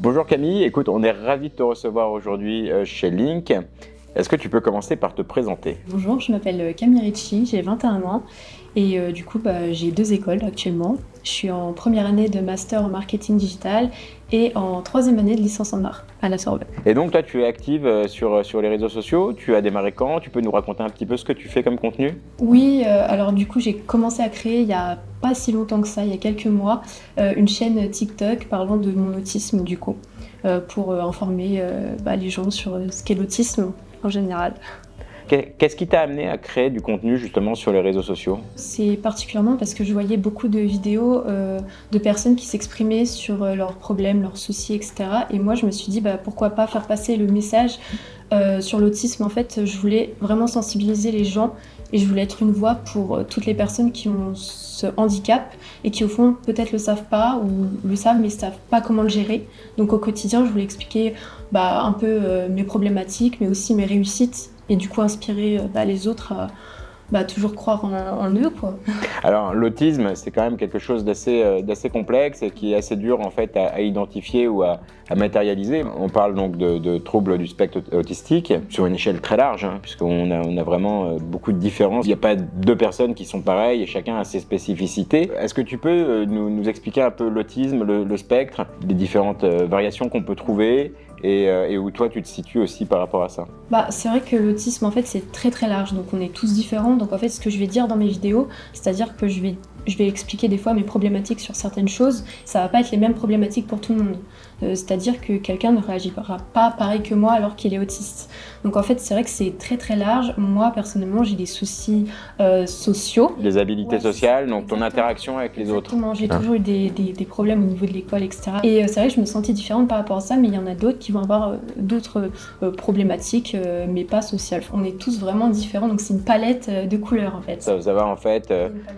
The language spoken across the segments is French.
Bonjour Camille, écoute, on est ravis de te recevoir aujourd'hui chez Link. Est-ce que tu peux commencer par te présenter? Bonjour, je m'appelle Camille Ricci, j'ai 21 ans et j'ai 2 écoles actuellement. Je suis en première année de master en marketing digital et en troisième année de licence en art à la Sorbonne. Et donc toi, tu es active sur les réseaux sociaux, tu as démarré quand? Tu peux nous raconter un petit peu ce que tu fais comme contenu? Oui, j'ai commencé à créer il y a pas si longtemps que ça, il y a quelques mois, une chaîne TikTok parlant de mon autisme pour informer les gens sur ce qu'est l'autisme en général. Qu'est-ce qui t'a amené à créer du contenu justement sur les réseaux sociaux? C'est particulièrement parce que je voyais beaucoup de vidéos de personnes qui s'exprimaient sur leurs problèmes, leurs soucis, etc. Et moi, je me suis dit, pourquoi pas faire passer le message sur l'autisme. En fait, je voulais vraiment sensibiliser les gens et je voulais être une voix pour toutes les personnes qui ont ce handicap et qui, au fond, peut-être le savent pas ou le savent mais ne savent pas comment le gérer. Donc, au quotidien, je voulais expliquer un peu mes problématiques, mais aussi mes réussites. Et du coup, inspirer les autres à toujours croire en eux, quoi. Alors l'autisme, c'est quand même quelque chose d'assez complexe et qui est assez dur en fait à identifier ou à matérialiser. On parle donc de troubles du spectre autistique sur une échelle très large, hein, puisqu'on a vraiment beaucoup de différences. Il n'y a pas deux personnes qui sont pareilles et chacun a ses spécificités. Est-ce que tu peux nous expliquer un peu l'autisme, le spectre, les différentes variations qu'on peut trouver et où toi tu te situes aussi par rapport à ça? C'est vrai que l'autisme, en fait, c'est très très large, donc on est tous différents. Donc en fait, ce que je vais dire dans mes vidéos, c'est-à-dire que je vais expliquer des fois mes problématiques sur certaines choses, ça va pas être les mêmes problématiques pour tout le monde. C'est-à-dire que quelqu'un ne réagira pas pareil que moi alors qu'il est autiste. Donc en fait, c'est vrai que c'est très très large. Moi, personnellement, j'ai des soucis sociaux. Des habilités sociales, donc exactement. Ton interaction avec les autres. Exactement, j'ai toujours eu des problèmes au niveau de l'école, etc. Et c'est vrai que je me sentais différente par rapport à ça, mais il y en a d'autres qui vont avoir d'autres problématiques, mais pas sociales. On est tous vraiment différents, donc c'est une palette de couleurs en fait. Ça va en fait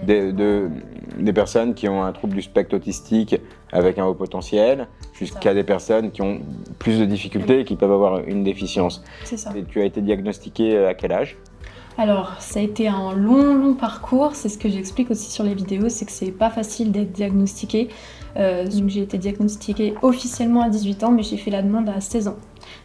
des personnes qui ont un trouble du spectre autistique avec un haut potentiel, jusqu'à des personnes qui ont plus de difficultés et qui peuvent avoir une déficience. C'est ça. Et tu as été diagnostiquée à quel âge? Alors, ça a été un long parcours, c'est ce que j'explique aussi sur les vidéos, c'est que c'est pas facile d'être diagnostiqué. J'ai été diagnostiquée officiellement à 18 ans, mais j'ai fait la demande à 16 ans.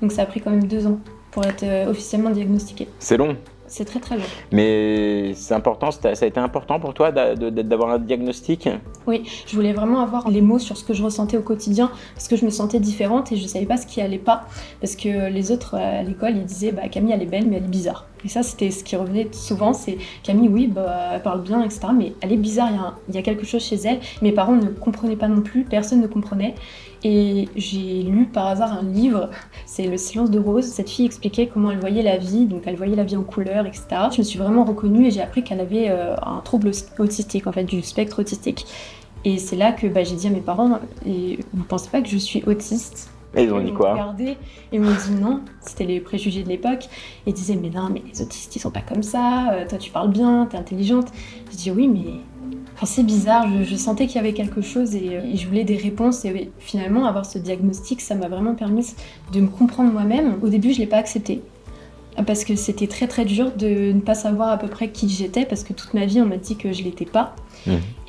Donc ça a pris quand même 2 ans pour être officiellement diagnostiquée. C'est long. C'est très très long. Mais c'est important, ça a été important pour toi d'avoir un diagnostic? Oui, je voulais vraiment avoir les mots sur ce que je ressentais au quotidien, parce que je me sentais différente et je savais pas ce qui allait pas. Parce que les autres à l'école, ils disaient Camille, elle est belle, mais elle est bizarre. Et ça, c'était ce qui revenait souvent, c'est Camille, oui, elle parle bien, etc. Mais elle est bizarre, il y a quelque chose chez elle. Mes parents ne comprenaient pas non plus, personne ne comprenait. Et j'ai lu par hasard un livre, c'est Le silence de Rose. Cette fille expliquait comment elle voyait la vie, donc elle voyait la vie en couleurs, etc. Je me suis vraiment reconnue et j'ai appris qu'elle avait un trouble autistique, en fait, du spectre autistique. Et c'est là que j'ai dit à mes parents, et vous pensez pas que je suis autiste? Et ils ont dit quoi? Regardé, ils m'ont dit non, c'était les préjugés de l'époque. Ils disaient mais non, mais les autistes ils sont pas comme ça, toi tu parles bien, t'es intelligente. Je dis oui, mais c'est bizarre, je sentais qu'il y avait quelque chose et je voulais des réponses. Et finalement, avoir ce diagnostic, ça m'a vraiment permis de me comprendre moi-même. Au début, je l'ai pas accepté. Parce que c'était très très dur de ne pas savoir à peu près qui j'étais, parce que toute ma vie on m'a dit que je l'étais pas.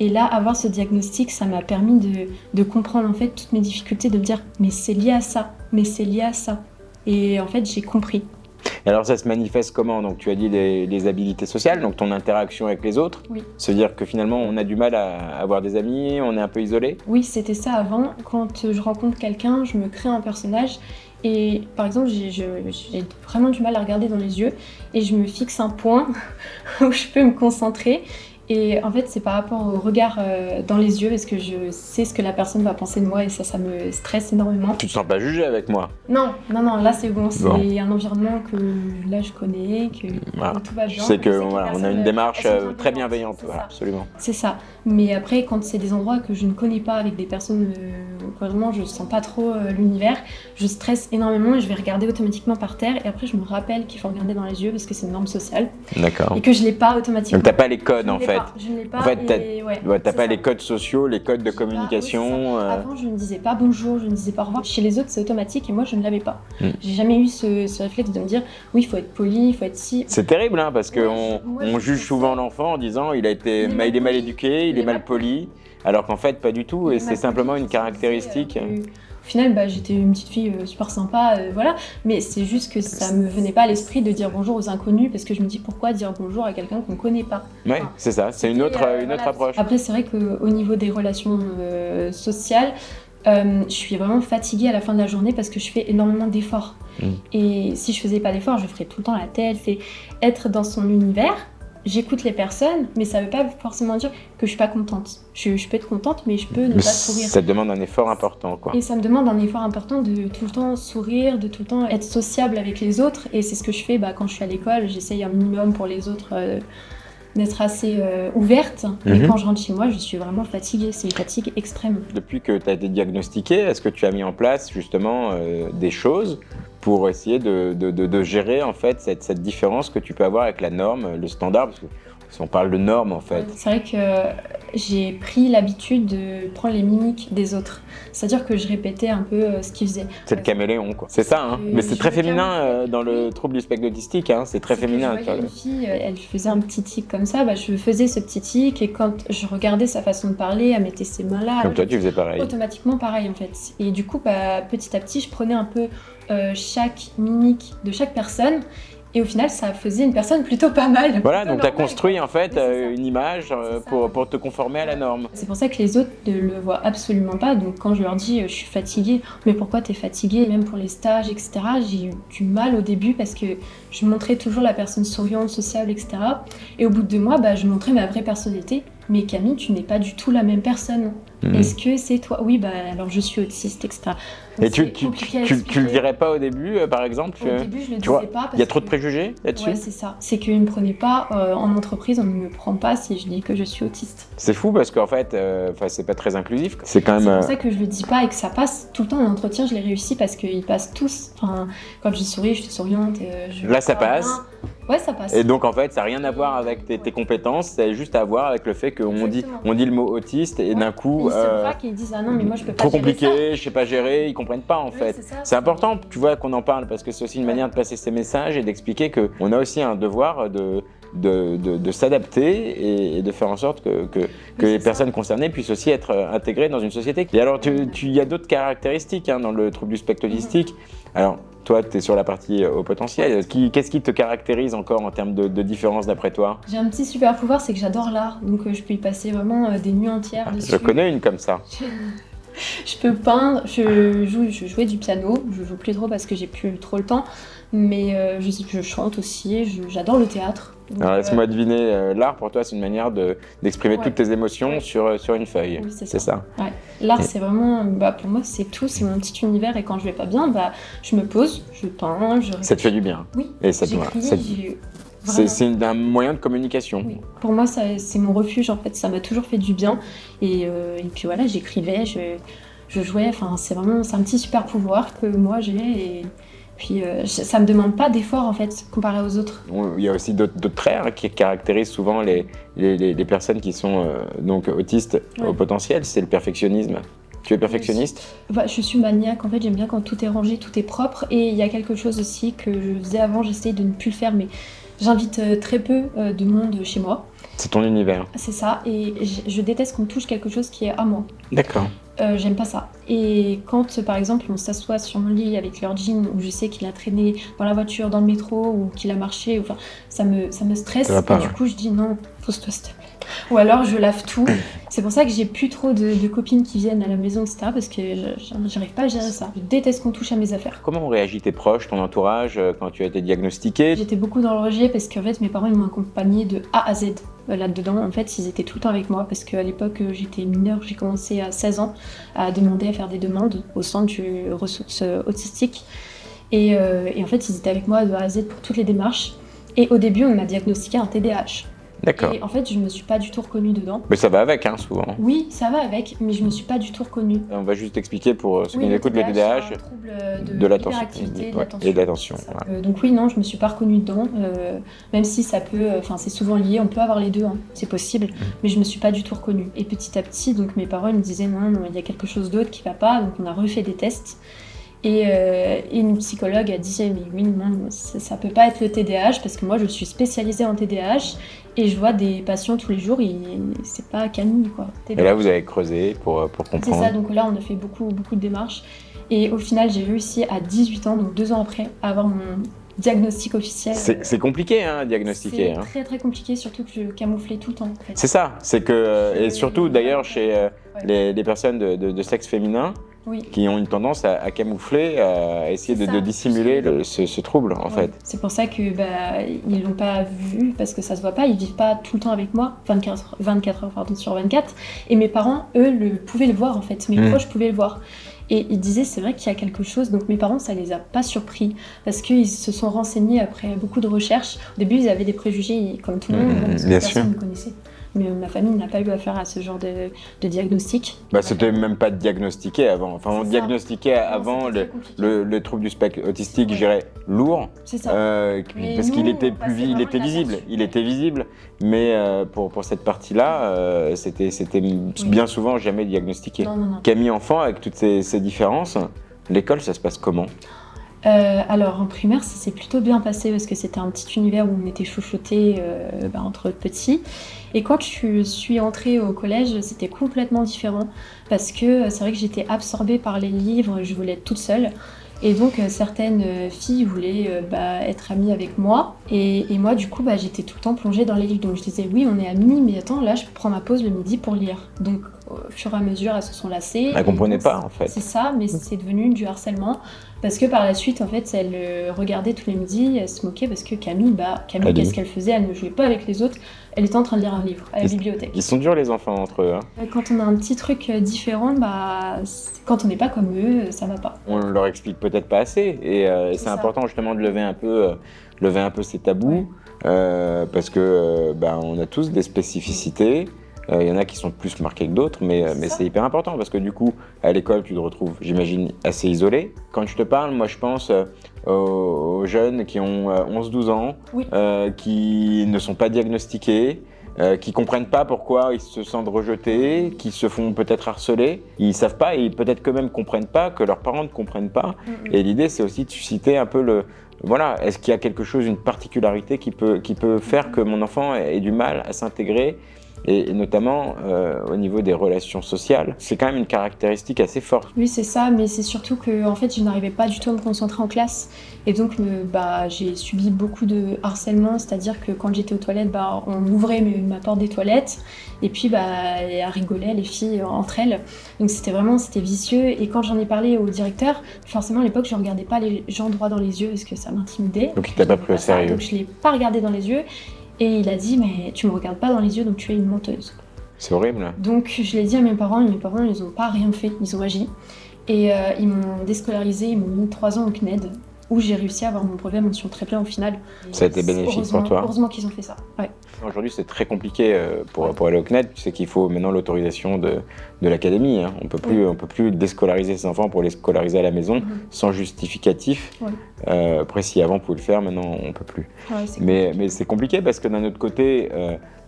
Et là, avoir ce diagnostic, ça m'a permis de comprendre en fait toutes mes difficultés, de me dire mais c'est lié à ça, mais c'est lié à ça. Et en fait, j'ai compris. Et alors ça se manifeste comment? Donc tu as dit les habilités sociales, donc ton interaction avec les autres. Oui. C'est-à-dire que finalement on a du mal à avoir des amis, on est un peu isolé? Oui, c'était ça avant. Quand je rencontre quelqu'un, je me crée un personnage. Et par exemple, j'ai vraiment du mal à regarder dans les yeux et je me fixe un point où je peux me concentrer. Et en fait, c'est par rapport au regard dans les yeux, parce que je sais ce que la personne va penser de moi et ça me stresse énormément. Tu te sens pas jugé avec moi? Non, là c'est bon, c'est un environnement que là je connais, que tout va bien. Je sais on a une démarche très bienveillante, absolument. C'est ça. Mais après, quand c'est des endroits que je ne connais pas, avec des personnes vraiment je sens pas trop l'univers, je stresse énormément et je vais regarder automatiquement par terre et après je me rappelle qu'il faut regarder dans les yeux parce que c'est une norme sociale. D'accord. Et que je l'ai pas automatiquement. Donc t'as pas les codes en fait. Je ne l'ai pas. En fait, t'as pas ça. les codes sociaux, les codes de communication. Avant, je ne disais pas bonjour, je ne disais pas au revoir. Chez les autres, c'est automatique et moi, je ne l'avais pas. J'ai jamais eu ce réflexe de me dire oui, il faut être poli, il faut être si. C'est terrible, hein, parce qu'on juge souvent l'enfant en disant il est mal éduqué, il est mal poli, alors qu'en fait, pas du tout, et c'est simplement une caractéristique. Au final, j'étais une petite fille super sympa, voilà. Mais c'est juste que ça me venait pas à l'esprit de dire bonjour aux inconnus, parce que je me dis pourquoi dire bonjour à quelqu'un qu'on connaît pas. Ouais, c'est ça, c'est une autre approche. Après, c'est vrai qu'au niveau des relations sociales, je suis vraiment fatiguée à la fin de la journée parce que je fais énormément d'efforts. Et si je faisais pas d'efforts, je ferais tout le temps la tête. C'est être dans son univers. J'écoute les personnes, mais ça veut pas forcément dire que je suis pas contente. Je peux être contente, mais je peux ne pas sourire. Ça te demande un effort important, quoi. Et ça me demande un effort important de tout le temps sourire, de tout le temps être sociable avec les autres. Et c'est ce que je fais quand je suis à l'école. J'essaye un minimum pour les autres d'être assez ouverte. Mais quand je rentre chez moi, je suis vraiment fatiguée. C'est une fatigue extrême. Depuis que tu as été diagnostiquée, est-ce que tu as mis en place justement des choses pour essayer de gérer en fait cette différence que tu peux avoir avec la norme, le standard, parce que si on parle de norme en fait. C'est vrai que j'ai pris l'habitude de prendre les mimiques des autres. C'est-à-dire que je répétais un peu ce qu'ils faisaient. C'est le caméléon, quoi. C'est ça, hein. Mais c'est très féminin dans le trouble du spectre autistique, hein. C'est très féminin. Une fille, elle faisait un petit tic comme ça, je faisais ce petit tic, et quand je regardais sa façon de parler, elle mettait ses mains là. Comme toi, tu faisais pareil. Automatiquement pareil en fait. Et du coup, petit à petit, je prenais un peu chaque mimique de chaque personne. Et au final, ça faisait une personne plutôt pas mal. Voilà, donc tu as construit en fait une image pour te conformer à la norme. C'est pour ça que les autres ne le voient absolument pas. Donc quand je leur dis je suis fatiguée, mais pourquoi t'es fatiguée? Même pour les stages, etc. J'ai eu du mal au début parce que je montrais toujours la personne souriante, sociable, etc. Et au bout de 2 mois, je montrais ma vraie personnalité. Mais Camille, tu n'es pas du tout la même personne. Est-ce que c'est toi? Oui, alors je suis autiste, etc. Donc et tu le dirais pas au début, par exemple? Au début, je le disais pas. Il y a trop de préjugés là-dessus? Ouais, c'est ça. C'est qu'ils ne me prenaient pas en entreprise, on ne me prend pas si je dis que je suis autiste. C'est fou parce qu'en fait, c'est pas très inclusif. C'est quand même. C'est pour ça que je le dis pas et que ça passe tout le temps en entretien. Je l'ai réussi parce qu'ils passent tous. Enfin, quand je souris, je suis souriante. Là, ça passe. Ouais, ça passe. Et donc en fait, ça n'a rien à voir avec tes compétences, c'est juste à voir avec le fait qu'on dit le mot autiste et d'un coup. Ils se braquent et ils disent ah non, mais moi je peux pas. Trop compliqué, je sais pas gérer, ils comprennent pas en fait. C'est important, tu vois, qu'on en parle parce que c'est aussi une manière de passer ces messages et d'expliquer qu'on a aussi un devoir de s'adapter et de faire en sorte que les personnes concernées puissent aussi être intégrées dans une société. Et alors, il y a d'autres caractéristiques dans le trouble du spectre autistique. Alors, toi, tu es sur la partie au potentiel. Qu'est-ce qui te caractérise encore en termes de différence d'après toi? J'ai un petit super pouvoir, c'est que j'adore l'art. Donc, je peux y passer vraiment des nuits entières dessus. Je connais une comme ça. Je peux peindre, je jouais du piano, je joue plus trop parce que j'ai plus trop le temps, mais je chante aussi, j'adore le théâtre. Donc, alors laisse-moi deviner, l'art pour toi c'est une manière d'exprimer toutes tes émotions sur une feuille, oui, c'est ça. Ouais. L'art c'est vraiment, pour moi c'est tout, c'est mon petit univers et quand je vais pas bien, je me pose, je peins, Ça te fait du bien? Oui, et ça c'est un moyen de communication. Oui. Pour moi, c'est mon refuge en fait. Ça m'a toujours fait du bien. Et puis voilà, j'écrivais, je jouais. Enfin, c'est un petit super pouvoir que moi j'ai. Et puis ça me demande pas d'effort en fait, comparé aux autres. Il y a aussi d'autres traits qui caractérisent souvent les personnes qui sont donc autistes au potentiel. C'est le perfectionnisme. Tu es perfectionniste? Je suis maniaque, en fait j'aime bien quand tout est rangé, tout est propre. Et il y a quelque chose aussi que je faisais avant, j'essayais de ne plus le faire, mais j'invite très peu de monde chez moi. C'est ton univers. C'est ça, et je déteste qu'on touche quelque chose qui est à moi. D'accord. J'aime pas ça. Et quand par exemple on s'assoit sur mon lit avec leur jean où je sais qu'il a traîné dans la voiture, dans le métro ou qu'il a marché, enfin, ça me stresse. Et du coup je dis non, pose-toi s'il te plaît. Ou alors je lave tout. C'est pour ça que j'ai plus trop de copines qui viennent à la maison, etc. Parce que j'arrive pas à gérer ça. Je déteste qu'on touche à mes affaires. Comment ont réagi tes proches, ton entourage, quand tu as été diagnostiquée? J'étais beaucoup dans le rejet parce qu'en fait mes parents ils m'ont accompagnée de A à Z. Là-dedans, en fait, ils étaient tout le temps avec moi parce qu'à l'époque, j'étais mineure, j'ai commencé à 16 ans à faire des demandes au centre du ressources autistique. Et en fait, ils étaient avec moi de A à Z pour toutes les démarches. Et au début, on m'a diagnostiqué un TDAH. D'accord. Et en fait, je me suis pas du tout reconnue dedans. Mais ça va avec, souvent. Oui, ça va avec, mais je me suis pas du tout reconnue. On va juste expliquer pour ceux qui nous écoutent le TDAH. C'est un trouble de l'attention et de l'attention. Donc oui, non, je me suis pas reconnue dedans, même si ça peut, c'est souvent lié, on peut avoir les deux, c'est possible, mais je me suis pas du tout reconnue. Et petit à petit, donc mes parents me disaient non, il y a quelque chose d'autre qui va pas, donc on a refait des tests. Et une psychologue a dit mais oui, non, ça peut pas être le TDAH parce que moi je suis spécialisée en TDAH et je vois des patients tous les jours et c'est pas Camille quoi. TDAH. Et là vous avez creusé pour comprendre. C'est ça, donc là on a fait beaucoup de démarches Et au final, j'ai réussi à 18 ans, donc 2 ans après, à avoir mon diagnostic officiel. C'est compliqué, hein, diagnostiquer. C'est très très compliqué, surtout que je camouflais tout le temps. En fait. C'est ça, c'est que, et surtout d'ailleurs chez les personnes de sexe féminin, oui. qui ont une tendance à camoufler, à essayer de dissimuler ce trouble en fait. C'est pour ça que ils l'ont pas vu parce que ça se voit pas, ils vivent pas tout le temps avec moi, 24 heures sur 24. Et mes parents, eux, pouvaient le voir en fait, mes proches pouvaient le voir. Et ils disaient c'est vrai qu'il y a quelque chose, donc mes parents ça les a pas surpris parce qu'ils se sont renseignés après beaucoup de recherches. Au début ils avaient des préjugés comme tout le monde, personne ne connaissait. Mais ma famille n'a pas eu affaire à ce genre de diagnostic. C'était même pas diagnostiqué avant. Enfin, on diagnostiquait avant le trouble du spectre autistique, je dirais, lourd. C'est ça. Parce qu'il était visible. Il était visible, mais pour cette partie-là, c'était bien souvent jamais diagnostiqué. Non. Camille enfant, avec toutes ces différences, l'école, ça se passe comment ? Alors en primaire ça s'est plutôt bien passé parce que c'était un petit univers où on était chouchoutés entre petits, et quand je suis entrée au collège c'était complètement différent parce que c'est vrai que j'étais absorbée par les livres, je voulais être toute seule. Et donc certaines filles voulaient être amies avec moi et moi du coup j'étais tout le temps plongée dans les livres, donc je disais oui on est amies mais attends là je prends ma pause le midi pour lire, donc au fur et à mesure elles se sont lassées. Elles comprenaient pas en fait. C'est ça, mais c'est devenu du harcèlement parce que par la suite en fait elle regardait tous les midis, elle se moquait parce que Camille qu'est-ce qu'elle faisait, elle ne jouait pas avec les autres, elle était en train de lire un livre à la bibliothèque. Ils sont durs les enfants entre eux. Hein. Quand on a un petit truc différent, quand on n'est pas comme eux, ça va pas. On leur explique peut-être pas assez et c'est important justement de lever un peu ces tabous parce que on a tous des spécificités. Il y en a qui sont plus marqués que d'autres, mais c'est hyper important parce que du coup, à l'école, tu te retrouves, j'imagine, assez isolé. Quand je te parle, moi je pense aux jeunes qui ont 11-12 ans, qui ne sont pas diagnostiqués, qui comprennent pas pourquoi ils se sentent rejetés, qui se font peut-être harceler. Ils savent pas et peut-être qu'eux-mêmes comprennent pas, que leurs parents ne comprennent pas. Et l'idée, c'est aussi de susciter un peu est-ce qu'il y a quelque chose, une particularité qui peut faire que mon enfant ait du mal à s'intégrer ? Et notamment au niveau des relations sociales, c'est quand même une caractéristique assez forte. Oui, c'est ça, mais c'est surtout que en fait, je n'arrivais pas du tout à me concentrer en classe. Et donc, j'ai subi beaucoup de harcèlement, c'est-à-dire que quand j'étais aux toilettes, on ouvrait ma porte des toilettes, et puis elles rigolaient, les filles, entre elles. Donc c'était vicieux, et quand j'en ai parlé au directeur, forcément à l'époque, je ne regardais pas les gens droit dans les yeux, parce que ça m'intimidait. Donc il t'a pas pris au sérieux. Donc je ne l'ai pas regardé dans les yeux. Et il a dit mais tu me regardes pas dans les yeux donc tu es une menteuse. C'est horrible. Donc je l'ai dit à mes parents et mes parents ils ont pas rien fait, ils ont agi. Et ils m'ont déscolarisée, ils m'ont mis 3 ans au CNED où j'ai réussi à avoir mon brevet mention très bien au final. Ça a été bénéfique pour toi. Heureusement qu'ils ont fait ça. Ouais. Aujourd'hui c'est très compliqué pour aller au CNED, tu sais qu'il faut maintenant l'autorisation de l'académie. Hein. On peut plus déscolariser ses enfants pour les scolariser à la maison sans justificatif. Précis, avant on pouvait le faire, maintenant on peut plus. Mais c'est compliqué parce que d'un autre côté,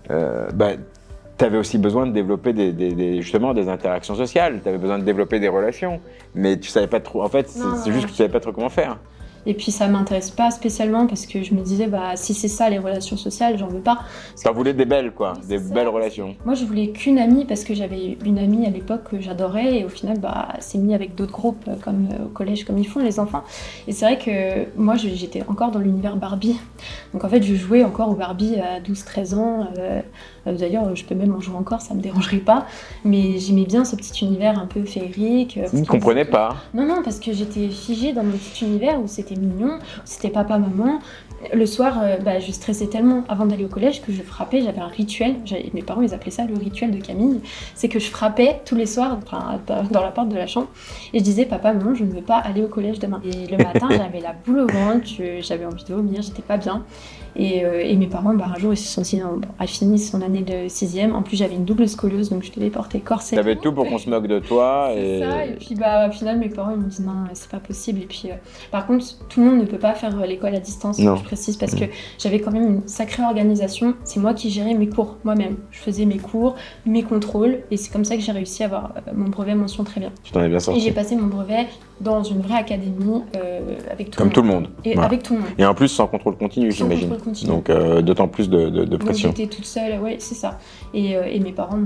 tu avais aussi besoin de développer justement des interactions sociales, tu avais besoin de développer des relations, mais tu savais pas trop, en fait c'est juste que tu savais pas trop comment faire. Et puis ça m'intéresse pas spécialement parce que je me disais si c'est ça les relations sociales, j'en veux pas. T'en voulais des belles belles relations. Moi je voulais qu'une amie parce que j'avais une amie à l'époque que j'adorais et au final elle s'est mise avec d'autres groupes comme au collège comme ils font les enfants. Et c'est vrai que moi j'étais encore dans l'univers Barbie. Donc en fait je jouais encore aux Barbie à 12-13 ans. D'ailleurs je peux même en jouer encore, ça me dérangerait pas. Mais j'aimais bien ce petit univers un peu féerique. Tu ne comprenais pas? Non, parce que j'étais figée dans mon petit univers où c'était mignon, c'était papa, maman. Le soir, je stressais tellement avant d'aller au collège que je frappais, j'avais un rituel, mes parents ils appelaient ça le rituel de Camille, c'est que je frappais tous les soirs dans la porte de la chambre et je disais papa, maman, je ne veux pas aller au collège demain. Et le matin, j'avais la boule au ventre, j'avais envie de vomir, j'étais pas bien. Et mes parents, un jour, ils se sont dit, elle finit son année de 6e. En plus, j'avais une double scoliose, donc je devais porter corset. T'avais tout pour qu'on se moque de toi. C'est ça, et puis au final, mes parents, ils me disent, non, c'est pas possible. Et puis, par contre, tout le monde ne peut pas faire l'école à distance, je précise, parce que j'avais quand même une sacrée organisation. C'est moi qui gérais mes cours, moi-même. Je faisais mes cours, mes contrôles, et c'est comme ça que j'ai réussi à avoir mon brevet mention très bien. Tu t'en es bien sorti. Et j'ai passé mon brevet dans une vraie académie, avec tout le monde. Comme tout le monde. Et avec tout le monde. Et en plus, sans contrôle continu, j'imagine. Donc d'autant plus de pression. Donc, j'étais toute seule, c'est ça. Et mes parents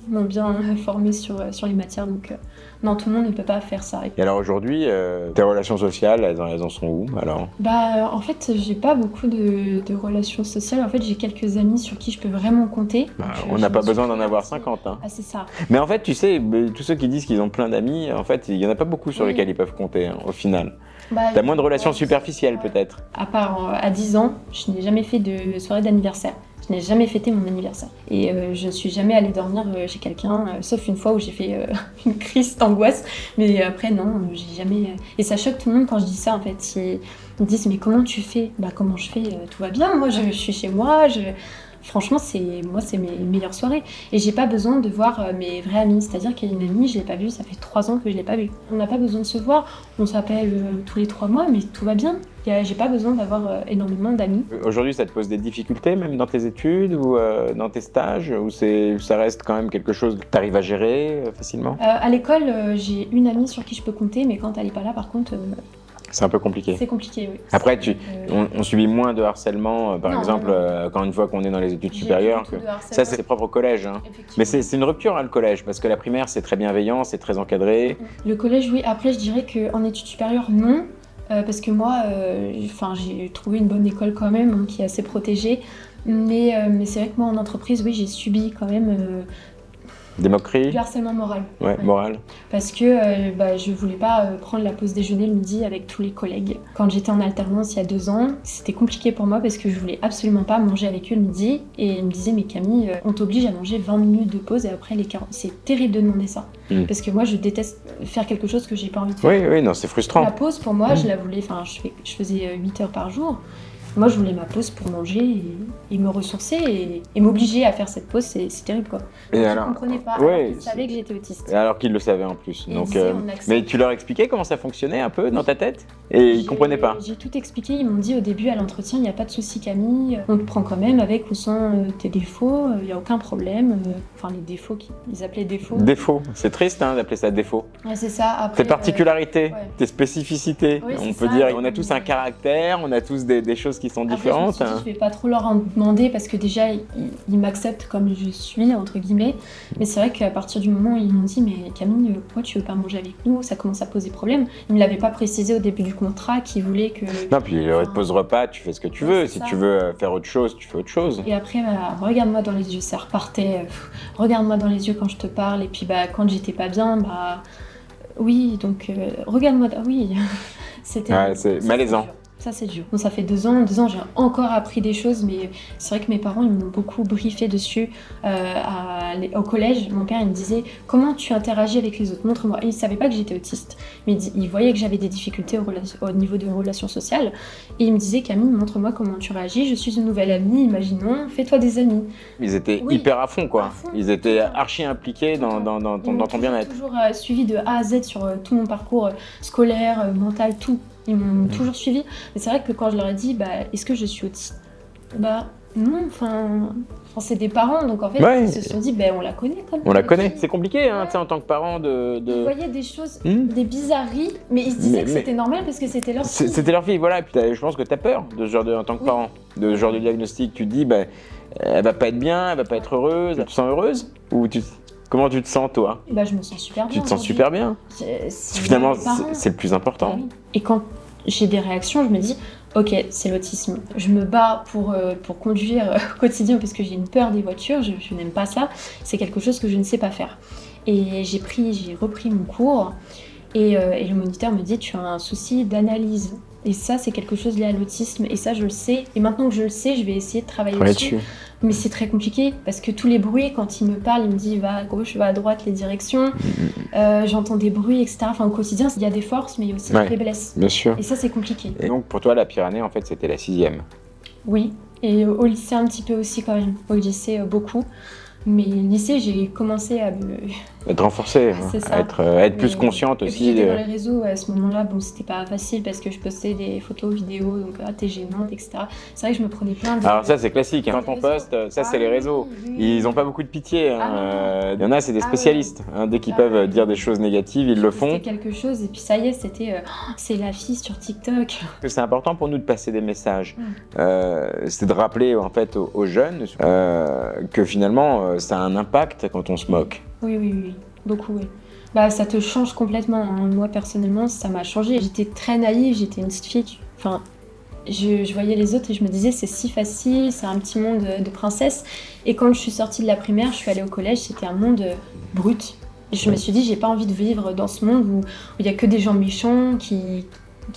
m'ont bien formée sur les matières, donc Non, tout le monde ne peut pas faire ça. Et alors aujourd'hui, tes relations sociales, elles en sont où alors? En fait, j'ai pas beaucoup de relations sociales. En fait, j'ai quelques amis sur qui je peux vraiment compter. On n'a pas besoin d'en avoir 50. Hein. Ah, c'est ça. Mais en fait, tu sais, tous ceux qui disent qu'ils ont plein d'amis, en fait, il y en a pas beaucoup sur lesquels ils peuvent compter, au final. T'as moins de relations superficielles, peut-être. À part à 10 ans, je n'ai jamais fait de soirée d'anniversaire. Je n'ai jamais fêté mon anniversaire. Et je ne suis jamais allée dormir chez quelqu'un, sauf une fois où j'ai fait une crise d'angoisse. Mais après, non, j'ai jamais... Et ça choque tout le monde quand je dis ça, en fait. Ils me disent, mais comment tu fais? Comment je fais? Tout va bien, moi, je suis chez moi, Franchement, c'est mes meilleures soirées. Et j'ai pas besoin de voir mes vrais amis. C'est-à-dire qu'il y a une amie, je l'ai pas vue, ça fait 3 ans que je l'ai pas vue. On n'a pas besoin de se voir, on s'appelle tous les 3 mois, mais tout va bien. J'ai pas besoin d'avoir énormément d'amis. Aujourd'hui, ça te pose des difficultés, même dans tes études ou dans tes stages, ou ça reste quand même quelque chose que tu arrives à gérer facilement? À l'école, j'ai une amie sur qui je peux compter, mais quand elle est pas là, par contre... C'est un peu compliqué. C'est compliqué, oui. Après, on subit moins de harcèlement, par exemple, quand une fois qu'on est dans les études supérieures. Ça, c'est propre au collège. Hein. Mais c'est une rupture, hein, le collège, parce que la primaire, c'est très bienveillant, c'est très encadré. Le collège, oui. Après, je dirais qu'en études supérieures, non. Parce que moi, j'ai trouvé une bonne école quand même, hein, qui est assez protégée. Mais c'est vrai que moi, en entreprise, oui, j'ai subi quand même... Des moqueries? Du harcèlement moral. Ouais, moral. Parce que je voulais pas prendre la pause déjeuner le midi avec tous les collègues. Quand j'étais en alternance il y a 2 ans, c'était compliqué pour moi parce que je voulais absolument pas manger avec eux le midi. Et ils me disaient, mais Camille, on t'oblige à manger 20 minutes de pause et après les 40. C'est terrible de demander ça. Parce que moi, je déteste faire quelque chose que j'ai pas envie de faire. Oui, non, c'est frustrant. La pause, pour moi, je la voulais... je faisais 8 heures par jour. Moi, je voulais ma pause pour manger et me ressourcer et m'obliger à faire cette pause, c'est terrible, quoi. Et alors, ils comprenaient pas, ils savaient que j'étais autiste. Et alors qu'ils le savaient en plus. Donc, mais tu leur expliquais comment ça fonctionnait un peu dans ta tête? Et ils comprenaient pas? J'ai tout expliqué, ils m'ont dit au début à l'entretien, il n'y a pas de souci Camille, on te prend quand même avec ou sans tes défauts, il n'y a aucun problème. Enfin, les défauts, ils appelaient défauts. Défauts, c'est triste hein, d'appeler ça défaut. Ouais, c'est ça. Après, tes particularités, tes spécificités. Oui, on peut dire, on a tous un caractère, on a tous des choses qui sont différentes. Après, je vais pas trop leur en demander parce que déjà ils m'acceptent comme je suis entre guillemets. Mais c'est vrai qu'à partir du moment où ils m'ont dit mais Camille, pourquoi tu veux pas manger avec nous, ça commence à poser problème. Ils me l'avaient pas précisé au début du contrat qu'ils voulaient que. Non puis ils te posent repas, tu fais ce que tu veux. Si tu veux faire autre chose, tu fais autre chose. Et après regarde-moi dans les yeux, ça repartait. Regarde-moi dans les yeux quand je te parle et puis quand j'étais pas bien oui donc regarde-moi oui c'était. Ouais, c'est malaisant. Ça, c'est dur. Bon, ça fait 2 ans. 2 ans, j'ai encore appris des choses, mais c'est vrai que mes parents, ils m'ont beaucoup briefé dessus. Au collège, mon père, il me disait « Comment tu interagis avec les autres? Montre-moi. » Il ne savait pas que j'étais autiste, mais il voyait que j'avais des difficultés au niveau des relations sociales. Et il me disait « Camille, montre-moi comment tu réagis. Je suis une nouvelle amie, imaginons. Fais-toi des amis. » Ils étaient hyper à fond, quoi. Ils étaient archi impliqués dans ton bien-être. Ils m'ont toujours suivi de A à Z sur tout mon parcours scolaire, mental, tout. Ils m'ont toujours suivi. Mais c'est vrai que quand je leur ai dit, est-ce que je suis autiste? Non, c'est des parents, donc en fait, ils se sont dit, on la connaît quand même. On la connaît. C'est compliqué, hein, en tant que parent Ils voyaient des choses, des bizarreries, mais ils se disaient que c'était normal parce que c'était leur fille. C'était leur fille, voilà. Et puis je pense que tu as peur de ce genre en tant que parent, de ce genre de diagnostic. Tu te dis, elle va pas être bien, elle va pas être heureuse. Tu te sens heureuse? Comment tu te sens, toi? Je me sens super bien. Tu te sens super bien. Finalement, c'est le plus important. Et quand j'ai des réactions, je me dis, ok, c'est l'autisme. Je me bats pour conduire au quotidien parce que j'ai une peur des voitures, je n'aime pas ça. C'est quelque chose que je ne sais pas faire. Et j'ai repris mon cours et le moniteur me dit, tu as un souci d'analyse. Et ça, c'est quelque chose lié à l'autisme. Et ça, je le sais. Et maintenant que je le sais, je vais essayer de travailler dessus. Mais c'est très compliqué parce que tous les bruits, quand il me parle, il me dit va à gauche, va à droite, les directions. J'entends des bruits, etc. Enfin, au quotidien, il y a des forces, mais il y a aussi des faiblesses. Bien sûr. Et ça, c'est compliqué. Et donc, pour toi, la pire année, en fait, c'était la 6e? Oui. Et au lycée, un petit peu aussi, quand même. Au lycée, beaucoup. Mais au lycée, j'ai commencé à être renforcée, à être plus consciente aussi. Et puis j'étais dans les réseaux à ce moment-là, c'était pas facile parce que je postais des photos, vidéos, donc t'es gênante, etc. C'est vrai que je me prenais plein de... Alors ça c'est classique, quand on poste, ça c'est les réseaux. Ils ont pas beaucoup de pitié, il y en a c'est des spécialistes, dès qu'ils peuvent dire des choses négatives, ils le font. C'était quelque chose et puis ça y est, c'était c'est la fille sur TikTok. C'est important pour nous de passer des messages, c'est de rappeler en fait aux jeunes que finalement ça a un impact quand on se moque. Oui, beaucoup, oui. Bah, ça te change complètement, hein. Moi, personnellement, ça m'a changé. J'étais très naïve, j'étais une petite fille. Enfin, je voyais les autres et je me disais, c'est si facile, c'est un petit monde de princesse. Et quand je suis sortie de la primaire, je suis allée au collège, c'était un monde brut. Et je me suis dit, j'ai pas envie de vivre dans ce monde où il y a que des gens méchants qui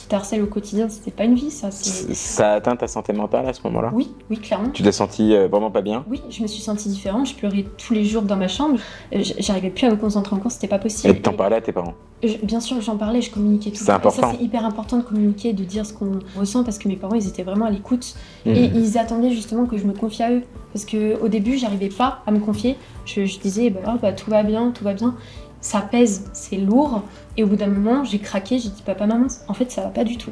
t'harcèlent au quotidien. C'était pas une vie, ça. Ça a atteint ta santé mentale à ce moment-là? Oui, oui, clairement. Tu t'es sentie vraiment pas bien? Oui, je me suis sentie différente. Je pleurais tous les jours dans ma chambre. J'arrivais plus à me concentrer en cours, c'était pas possible. Et t'en parlais à tes parents? Bien sûr, j'en parlais, je communiquais tout le temps. C'est important. Et ça, c'est hyper important de communiquer, de dire ce qu'on ressent, parce que mes parents, ils étaient vraiment à l'écoute. Et ils attendaient justement que je me confie à eux. Parce qu'au début, j'arrivais pas à me confier. Je disais, tout va bien, tout va bien. Ça pèse, c'est lourd. Et au bout d'un moment, j'ai craqué, j'ai dit, papa, maman, en fait, ça va pas du tout.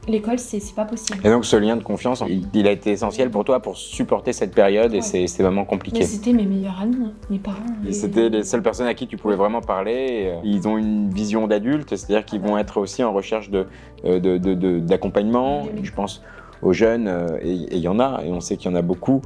L'école, c'est pas possible. Et donc ce lien de confiance, il a été essentiel pour toi pour supporter cette période et ces moments compliqués. Mais c'était mes meilleurs amis, hein, mes parents. C'était les seules personnes à qui tu pouvais vraiment parler. Ils ont une vision d'adulte, c'est-à-dire qu'ils vont être aussi en recherche d'accompagnement. Je pense aux jeunes, et il y en a, et on sait qu'il y en a beaucoup,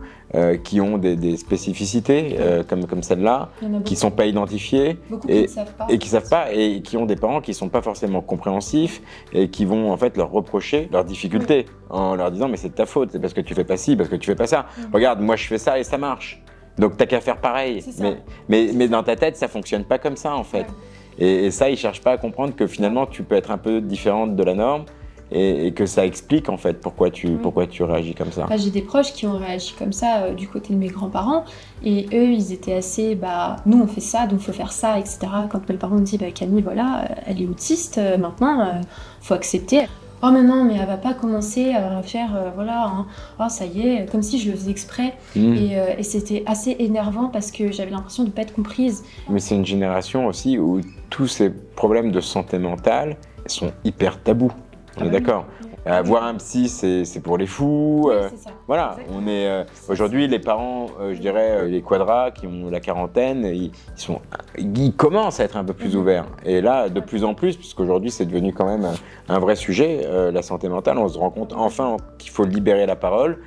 qui ont des spécificités comme celle-là, qui ne sont pas identifiées, beaucoup qui ne savent pas. Et qui savent pas, et qui ont des parents qui ne sont pas forcément compréhensifs, et qui vont en fait leur reprocher leurs difficultés, en leur disant mais c'est de ta faute, c'est parce que tu fais pas ci, parce que tu fais pas ça. Regarde, moi je fais ça et ça marche. Donc t'as qu'à faire pareil. Mais dans ta tête, ça fonctionne pas comme ça en fait. Et ça, ils cherchent pas à comprendre que finalement tu peux être un peu différente de la norme. Et que ça explique en fait pourquoi tu réagis comme ça. J'ai des proches qui ont réagi comme ça du côté de mes grands-parents et eux ils étaient assez nous on fait ça donc faut faire ça, etc. Quand mes parents me disent Camille voilà elle est autiste maintenant faut accepter. Oh mais non, mais elle va pas commencer à faire oh ça y est, comme si je le faisais exprès. Et c'était assez énervant parce que j'avais l'impression de pas être comprise. Mais c'est une génération aussi où tous ces problèmes de santé mentale sont hyper tabous. On est d'accord. Voir un psy, c'est pour les fous. C'est ça. Voilà, Exactement. on est aujourd'hui les parents, je dirais les quadras qui ont la quarantaine, ils commencent à être un peu plus ouverts. Et là, de plus en plus, puisqu'aujourd'hui c'est devenu quand même un vrai sujet, la santé mentale, on se rend compte enfin qu'il faut libérer la parole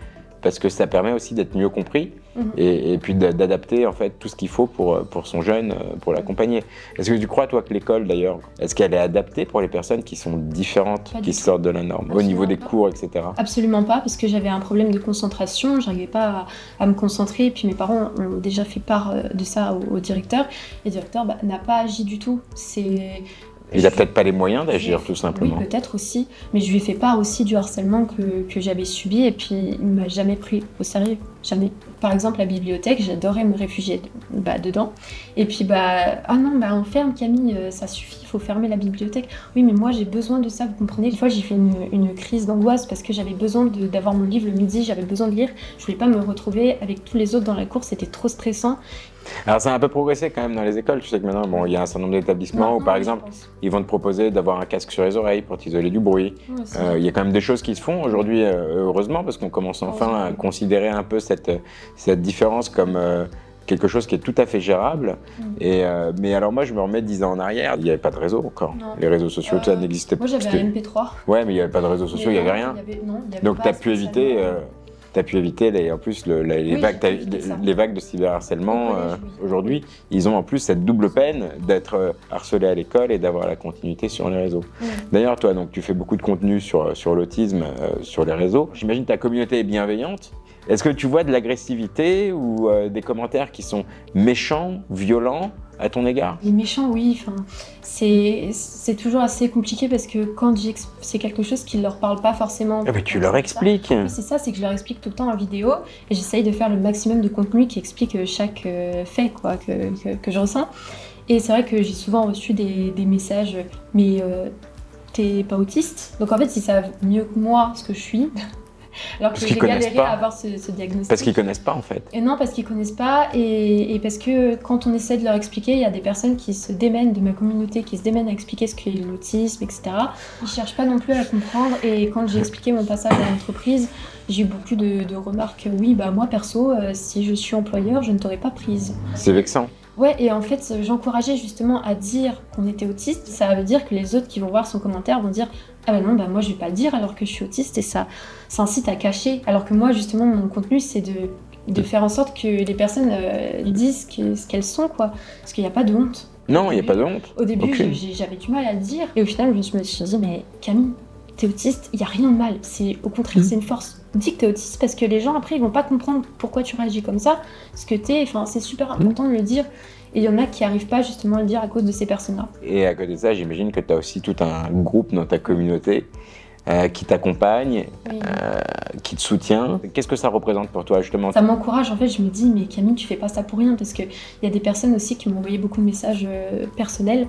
parce que ça permet aussi d'être mieux compris et puis d'adapter en fait tout ce qu'il faut pour son jeune, pour l'accompagner. Est-ce que tu crois toi que l'école d'ailleurs, est-ce qu'elle est adaptée pour les personnes qui sont différentes, qui sortent de la norme, au niveau des cours, etc. Absolument pas, parce que j'avais un problème de concentration, j'arrivais pas à me concentrer, et puis mes parents ont déjà fait part de ça au directeur, et le directeur n'a pas agi du tout. Il n'a peut-être pas les moyens d'agir, tout simplement. Oui, peut-être aussi. Mais je lui ai fait part aussi du harcèlement que j'avais subi et puis il ne m'a jamais pris au sérieux. Jamais. Par exemple, la bibliothèque, j'adorais me réfugier dedans. Et puis, enferme Camille, ça suffit, il faut fermer la bibliothèque. Oui, mais moi, j'ai besoin de ça, vous comprenez. Une fois, j'ai fait une crise d'angoisse parce que j'avais besoin d'avoir mon livre le midi, j'avais besoin de lire. Je voulais pas me retrouver avec tous les autres dans la cour, c'était trop stressant. Alors ça a un peu progressé quand même dans les écoles, tu sais que maintenant il y a un certain nombre d'établissements où par exemple ils vont te proposer d'avoir un casque sur les oreilles pour t'isoler du bruit. Il y a quand même des choses qui se font aujourd'hui, heureusement, parce qu'on commence enfin à considérer un peu cette différence comme quelque chose qui est tout à fait gérable. Mais alors moi je me remets 10 ans en arrière, il n'y avait pas de réseau encore. Non. Les réseaux sociaux, ça n'existait pas. Moi j'avais un MP3. Ouais, mais il n'y avait pas de réseaux sociaux, il n'y avait rien. Donc tu as pu éviter... en plus les vagues de cyberharcèlement aujourd'hui, ils ont en plus cette double peine d'être harcelés à l'école et d'avoir la continuité sur les réseaux. D'ailleurs, toi, donc, tu fais beaucoup de contenu sur l'autisme sur les réseaux. J'imagine que ta communauté est bienveillante. Est-ce que tu vois de l'agressivité ou des commentaires qui sont méchants, violents à ton égard? Les méchants, oui. C'est toujours assez compliqué parce que quand c'est quelque chose qui ne leur parle pas forcément. Mais tu leur expliques. Oui, c'est ça, c'est que je leur explique tout le temps en vidéo et j'essaye de faire le maximum de contenu qui explique chaque fait que je ressens. Et c'est vrai que j'ai souvent reçu des messages, mais t'es pas autiste? Donc en fait, ils savent mieux que moi ce que je suis. Alors que j'ai galéré à avoir ce diagnostic. Parce qu'ils connaissent pas en fait. Et non, parce qu'ils connaissent pas et parce que quand on essaie de leur expliquer, il y a des personnes qui se démènent de ma communauté, qui se démènent à expliquer ce qu'est l'autisme, etc. Ils cherchent pas non plus à comprendre et quand j'ai expliqué mon passage à l'entreprise, j'ai eu beaucoup de remarques. Oui, moi perso, si je suis employeur, je ne t'aurais pas prise. C'est vexant. Ouais, et en fait, j'encourageais justement à dire qu'on était autiste. Ça veut dire que les autres qui vont voir son commentaire vont dire « Ah non, moi je vais pas le dire alors que je suis autiste » et ça incite à cacher. Alors que moi, justement, mon contenu, c'est de faire en sorte que les personnes disent ce qu'elles sont, quoi. Parce qu'il n'y a pas de honte. Non, il n'y a pas de honte. Au début, Aucune. j'avais du mal à le dire. Et au final, je me suis dit, mais Camille, t'es autiste, il n'y a rien de mal. Au contraire, c'est une force. Dis que t'es autiste parce que les gens, après, ils vont pas comprendre pourquoi tu réagis comme ça. Ce que t'es, enfin, c'est super important de le dire. Et il y en a qui n'arrivent pas justement à le dire à cause de ces personnes-là. Et à côté de ça, j'imagine que tu as aussi tout un groupe dans ta communauté qui t'accompagne, Oui. qui te soutient. Qu'est-ce que ça représente pour toi, justement? Ça m'encourage, en fait, je me dis, mais Camille, tu fais pas ça pour rien, parce qu'il y a des personnes aussi qui m'ont envoyé beaucoup de messages personnels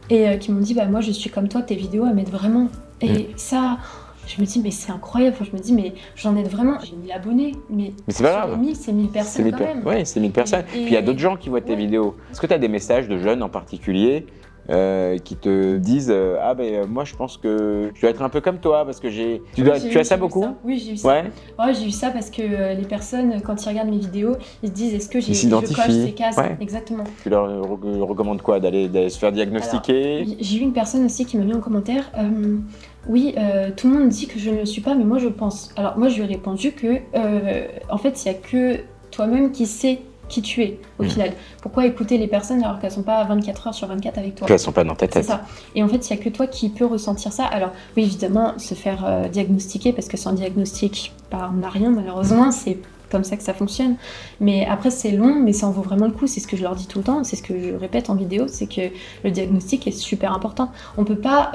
et qui m'ont dit, bah moi je suis comme toi, tes vidéos elles m'aident vraiment. Et ça, je me dis, mais c'est incroyable, enfin, je me dis, mais j'en aide vraiment, j'ai 1000 abonnés, mais c'est pas grave. 1000, c'est 1000 personnes quand même. Oui, c'est 1000 personnes. Et- Puis il y a d'autres gens qui voient tes vidéos. Est-ce que tu as des messages de jeunes en particulier qui te disent ah ben moi je pense que je dois être un peu comme toi parce que tu as ça beaucoup? Oui, j'ai eu ça. Ouais. J'ai eu ça parce que les personnes, quand ils regardent mes vidéos, ils se disent est-ce que je s'identifient. coche ces cases? Ouais. Exactement. Tu leur recommandes quoi? D'aller se faire diagnostiquer? Alors, j'ai eu une personne aussi qui m'a mis en commentaire oui, tout le monde dit que je ne le suis pas, mais moi je pense. Alors moi je lui ai répondu que en fait il n'y a que toi-même qui sais qui tu es au final. Pourquoi écouter les personnes alors qu'elles sont pas 24 heures sur 24 avec toi? Qu'elles sont pas dans ta tête. C'est ça. Et en fait, il n'y a que toi qui peux ressentir ça. Alors, oui, évidemment, se faire diagnostiquer, parce que sans diagnostic, bah, on n'a rien, malheureusement. C'est comme ça que ça fonctionne. Mais après, c'est long, mais ça en vaut vraiment le coup. C'est ce que je leur dis tout le temps, c'est ce que je répète en vidéo, c'est que le diagnostic est super important. On peut pas,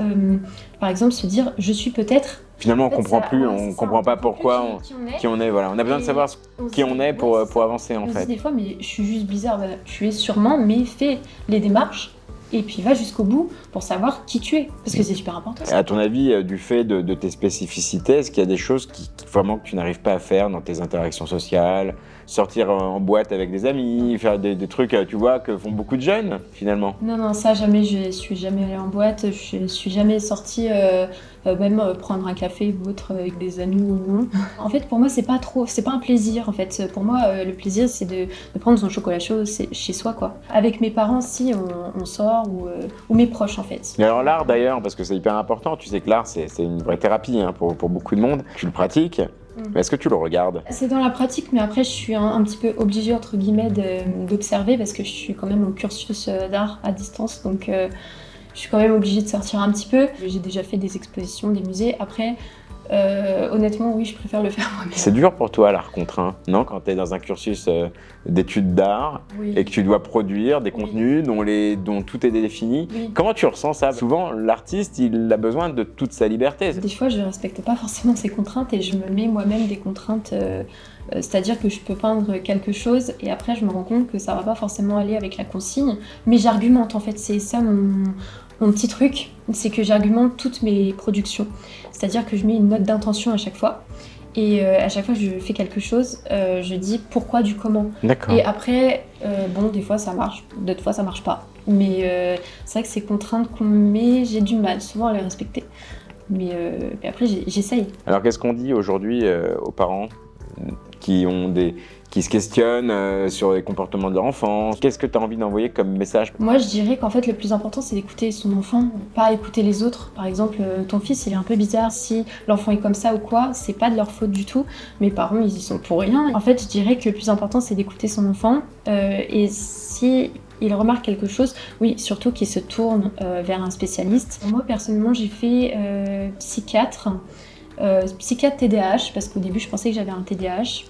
par exemple, se dire « je suis peut-être ». Finalement, on En fait, comprend ça- plus, ouais, on c'est comprend ça, pas comprend pourquoi plus qui on est. Voilà, on a besoin de Et savoir qui on est pour ouais, c'est ça. avancer en On se dit fait. des fois, mais je suis juste bizarre. Bah, tu es sûrement, mais fais les démarches et puis va jusqu'au bout pour savoir qui tu es, parce que c'est super important. À ton avis, du fait de tes spécificités, est-ce qu'il y a des choses vraiment que tu n'arrives pas à faire dans tes interactions sociales, sortir en boîte avec des amis, faire des trucs, tu vois, que font beaucoup de jeunes finalement? Non, ça jamais, je suis jamais allée en boîte, je suis jamais sortie, même prendre un café ou autre avec des amis ou non. En fait, pour moi, c'est pas un plaisir en fait. Pour moi, le plaisir, c'est de prendre son chocolat chaud chez soi, quoi. Avec mes parents, si, on sort ou mes proches en fait. Et alors l'art d'ailleurs, parce que c'est hyper important, tu sais que l'art c'est une vraie thérapie hein, pour beaucoup de monde. Tu le pratiques, mais est-ce que tu le regardes? C'est dans la pratique, mais après, je suis un petit peu obligée, entre guillemets, d'observer parce que je suis quand même en cursus d'art à distance, donc je suis quand même obligée de sortir un petit peu. J'ai déjà fait des expositions, des musées. Après, honnêtement, oui, je préfère le faire moi-même. C'est dur pour toi l'art contraint, non? Quand tu es dans un cursus d'études d'art Oui. et que tu dois produire des contenus dont tout est défini. Oui. Comment tu ressens ça? Souvent, l'artiste, il a besoin de toute sa liberté. Des fois, je ne respecte pas forcément ces contraintes et je me mets moi-même des contraintes. C'est-à-dire que je peux peindre quelque chose et après, je me rends compte que ça va pas forcément aller avec la consigne. Mais j'argumente, en fait. C'est ça mon petit truc, c'est que j'argumente toutes mes productions. C'est-à-dire que je mets une note d'intention à chaque fois. Et à chaque fois que je fais quelque chose, je dis pourquoi du comment. D'accord. Et après, bon, des fois ça marche, d'autres fois ça marche pas. Mais c'est vrai que ces contraintes qu'on me met, j'ai du mal souvent à les respecter. Mais après, j'essaye. Alors qu'est-ce qu'on dit aujourd'hui aux parents qui se questionnent sur les comportements de leur enfant? Qu'est-ce que tu as envie d'envoyer comme message? Moi, je dirais qu'en fait, le plus important, c'est d'écouter son enfant, pas écouter les autres. Par exemple, ton fils, il est un peu bizarre. Si l'enfant est comme ça ou quoi, c'est pas de leur faute du tout. Mes parents, ils y sont pour rien. En fait, je dirais que le plus important, c'est d'écouter son enfant. Et si il remarque quelque chose, oui, surtout qu'il se tourne vers un spécialiste. Moi, personnellement, j'ai fait psychiatre TDAH, parce qu'au début, je pensais que j'avais un TDAH.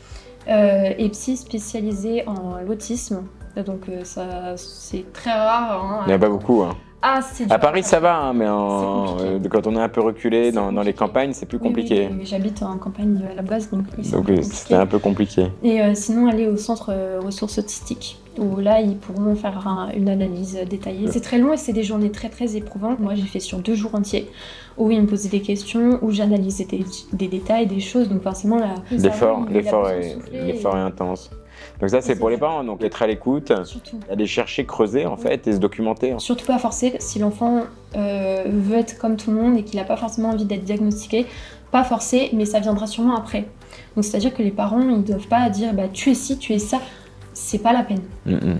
Et psy spécialisé en l'autisme. Donc ça, c'est très rare. Hein. Il n'y en a pas beaucoup. Hein. Ah, c'est dur. À Paris, ça va, hein, mais quand on est un peu reculé C'est dans les compliqué. campagnes, c'est plus compliqué. Oui, j'habite en campagne à la base, donc oui, c'est Donc un peu c'était un peu compliqué. Et sinon, aller au centre ressources autistiques, où là, ils pourront faire une analyse détaillée. C'est très long et c'est des journées très très éprouvantes. Moi, j'ai fait sur 2 jours entiers, où ils me posaient des questions, où j'analysais des détails, des choses. Donc forcément, L'effort est intense. Donc ça, c'est pour les parents, donc être à l'écoute, surtout. aller chercher, creuser en fait, et se documenter. Surtout pas forcer, si l'enfant veut être comme tout le monde et qu'il n'a pas forcément envie d'être diagnostiqué, pas forcer, mais ça viendra sûrement après. Donc c'est-à-dire que les parents, ils ne doivent pas dire bah, tu es ci, tu es ça, c'est pas la peine.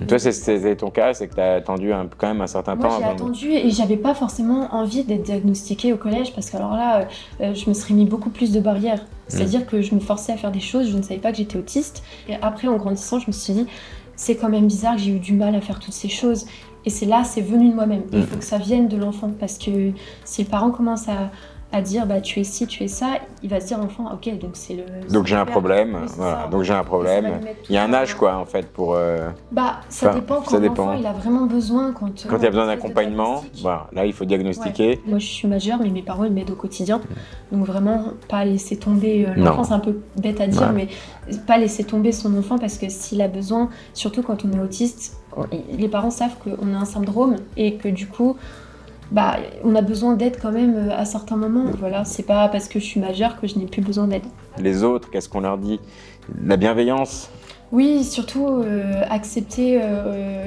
Toi, c'est ton cas, c'est que tu as attendu quand même un certain temps Moi, j'ai avant attendu et j'avais pas forcément envie d'être diagnostiquée au collège parce que alors là, je me serais mis beaucoup plus de barrières. C'est-à-dire que je me forçais à faire des choses, je ne savais pas que j'étais autiste. Et après, en grandissant, je me suis dit, c'est quand même bizarre que j'ai eu du mal à faire toutes ces choses. Et c'est là, c'est venu de moi-même. Il faut que ça vienne de l'enfant, parce que si le parent commence à dire bah tu es ci, tu es ça, il va se dire l'enfant ok donc c'est le. Donc j'ai un problème, oui, voilà. Donc j'ai un problème. Il y a un âge quoi en fait pour. Bah ça dépend quand l'enfant il a vraiment besoin quand il y a besoin d'accompagnement, voilà, là il faut diagnostiquer. Ouais. Moi je suis majeure mais mes parents ils m'aident au quotidien, donc vraiment pas laisser tomber l'enfant, c'est un peu bête à dire mais pas laisser tomber son enfant parce que s'il a besoin, surtout quand on est autiste, les parents savent qu'on a un syndrome et que du coup bah, on a besoin d'aide quand même à certains moments. Voilà, c'est pas parce que je suis majeure que je n'ai plus besoin d'aide. Les autres, qu'est-ce qu'on leur dit? La bienveillance? Oui, surtout accepter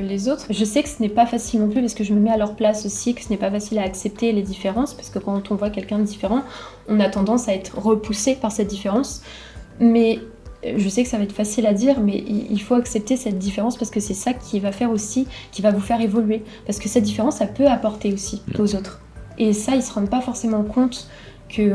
les autres. Je sais que ce n'est pas facile non plus parce que je me mets à leur place aussi, que ce n'est pas facile à accepter les différences parce que quand on voit quelqu'un de différent, on a tendance à être repoussé par cette différence. Mais je sais que ça va être facile à dire, mais il faut accepter cette différence parce que c'est ça qui va faire aussi, qui va vous faire évoluer. Parce que cette différence, ça peut apporter aussi aux autres. Et ça, ils ne se rendent pas forcément compte que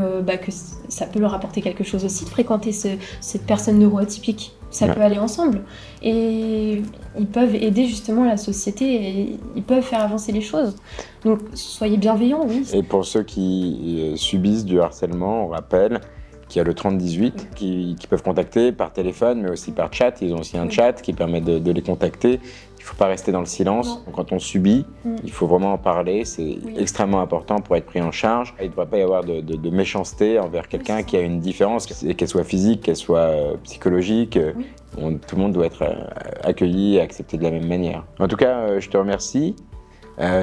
ça peut leur apporter quelque chose aussi de fréquenter cette personne neuroatypique. Ça peut aller ensemble. Et ils peuvent aider justement la société et ils peuvent faire avancer les choses. Donc, soyez bienveillants, oui. Et pour ceux qui subissent du harcèlement, on rappelle qu'il y a le 3018 qui peuvent contacter par téléphone, mais aussi par chat. Ils ont aussi un chat qui permet de les contacter. Il ne faut pas rester dans le silence. Donc, quand on subit, il faut vraiment en parler. C'est extrêmement important pour être pris en charge. Il ne devrait pas y avoir de méchanceté envers quelqu'un qui a une différence, qu'elle soit physique, qu'elle soit psychologique. Tout le monde doit être accueilli et accepté de la même manière. En tout cas, je te remercie.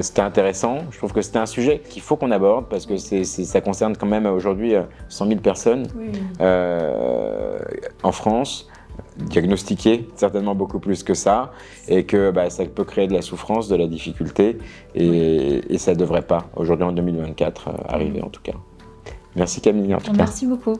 C'était intéressant. Je trouve que c'était un sujet qu'il faut qu'on aborde parce que ça concerne quand même aujourd'hui 100 000 personnes en France, diagnostiquées, certainement beaucoup plus que ça, et que ça peut créer de la souffrance, de la difficulté, et ça ne devrait pas, aujourd'hui en 2024, arriver en tout cas. Merci Camille en tout cas. Merci beaucoup.